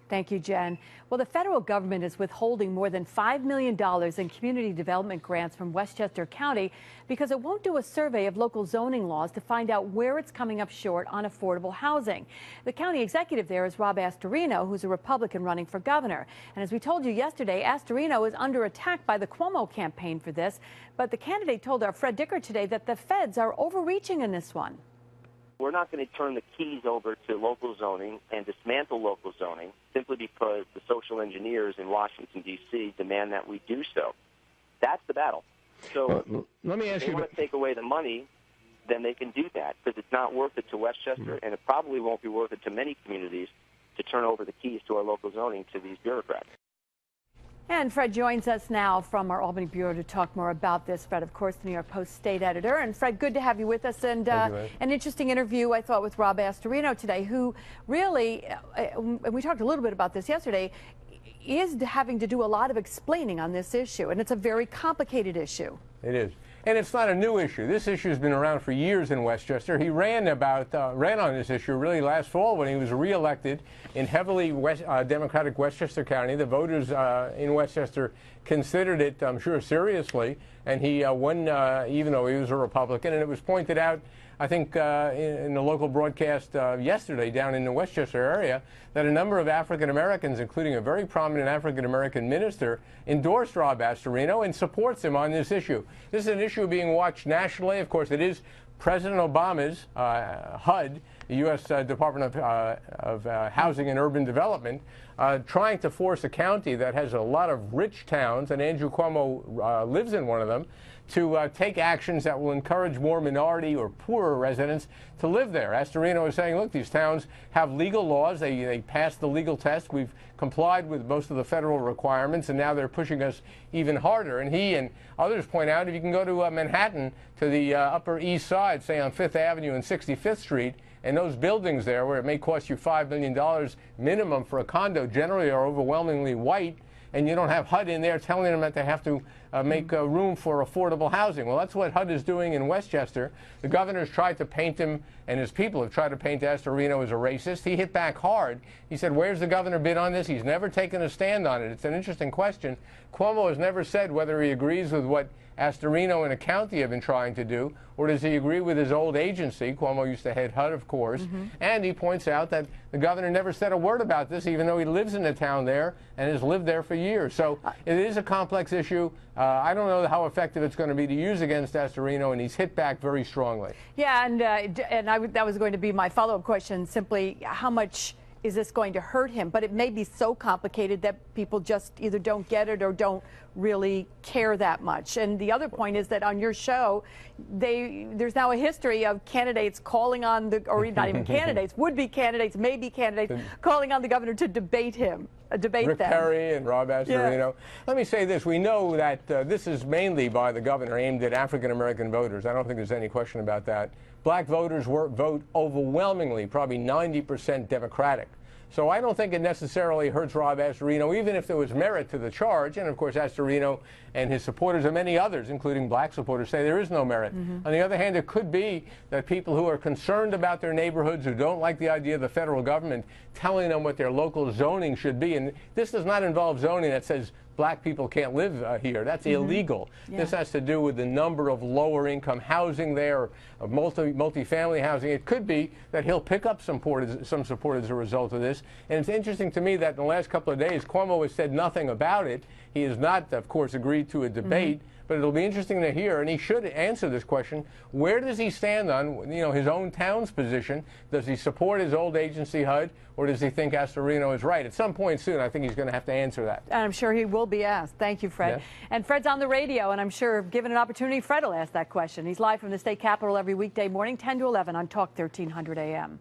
Thank you, Jen. Well, the federal government is withholding more than $5 million in community development grants from Westchester County because it won't do a survey of local zoning laws to find out where it's coming up short on affordable housing. The county executive there is Rob Astorino, who's a Republican running for governor. And as we told you yesterday, Astorino is under attack by the Cuomo campaign for this. But the candidate told our Fred Dicker today that the feds are overreaching in this one. We're not going to turn the keys over to local zoning and dismantle local zoning simply because the social engineers in Washington, D.C. demand that we do so. That's the battle. So let me ask if they want to take away the money, then they can do that because it's not worth it to Westchester, and it probably won't be worth it to many communities to turn over the keys to our local zoning to these bureaucrats. And Fred joins us now from our Albany Bureau to talk more about this. Fred, of course, the New York Post state editor. And Fred, good to have you with us. And an interesting interview, I thought, with Rob Astorino today, who really, and we talked a little bit about this yesterday, is having to do a lot of explaining on this issue. And it's a very complicated issue. It is. And it's not a new issue. This issue has been around for years in Westchester. He ran on this issue really last fall when he was reelected in heavily Democratic Westchester County. The voters in Westchester considered it, I'm sure, seriously. And he won even though he was a Republican. And it was pointed out, I think, in the local broadcast yesterday down in the Westchester area, that a number of African Americans, including a very prominent African American minister, endorsed Rob Astorino and supports him on this issue. This is an issue being watched nationally. Of course, it is President Obama's HUD, the U.S. Department of Housing and Urban Development, trying to force a county that has a lot of rich towns, and Andrew Cuomo lives in one of them, to take actions that will encourage more minority or poorer residents to live there. Astorino is saying, look, these towns have legal laws. They passed the legal test. We've complied with most of the federal requirements, and now they're pushing us even harder. And he and others point out, if you can go to Manhattan, to the Upper East Side, say on 5th Avenue and 65th Street, and those buildings there where it may cost you $5 million minimum for a condo generally are overwhelmingly white, and you don't have HUD in there telling them that they have to make room for affordable housing. Well, that's what HUD is doing in Westchester. The governor's tried to paint him, and his people have tried to paint Astorino as a racist. He hit back hard. He said, where's the governor been on this? He's never taken a stand on it. It's an interesting question. Cuomo has never said whether he agrees with what Astorino and the county have been trying to do, or does he agree with his old agency? Cuomo used to head HUD, of course. And he points out that the governor never said a word about this, even though he lives in the town there and has lived there for years. So it is a complex issue. I don't know how effective it's going to be to use against Astorino, and he's hit back very strongly. Yeah, and that was going to be my follow-up question, simply how much is this going to hurt him? But it may be so complicated that people just either don't get it or don't really care that much. And the other point is that on your show, there's now a history of candidates calling on the, or not even candidates, would-be candidates, maybe candidates, calling on the governor to debate him, Rick Perry and Rob Astorino. Yeah. Let me say this. We know that this is mainly by the governor aimed at African-American voters. I don't think there's any question about that. Black voters vote overwhelmingly, probably 90% Democratic. So I don't think it necessarily hurts Rob Astorino, even if there was merit to the charge. And, of course, Astorino and his supporters and many others, including black supporters, say there is no merit. On the other hand, it could be that people who are concerned about their neighborhoods, who don't like the idea of the federal government telling them what their local zoning should be. And this does not involve zoning that says black people can't live here. That's illegal. Yeah. This has to do with the number of lower income housing there, of multi-family housing. It could be that he'll pick up some support as a result of this. And it's interesting to me that in the last couple of days, Cuomo has said nothing about it. He has not, of course, agreed to a debate. But it'll be interesting to hear, and he should answer this question, where does he stand on, his own town's position? Does he support his old agency, HUD, or does he think Astorino is right? At some point soon, I think he's going to have to answer that. And I'm sure he will be asked. Thank you, Fred. Yes. And Fred's on the radio, and I'm sure, given an opportunity, Fred will ask that question. He's live from the state capitol every weekday morning, 10 to 11 on Talk 1300 AM.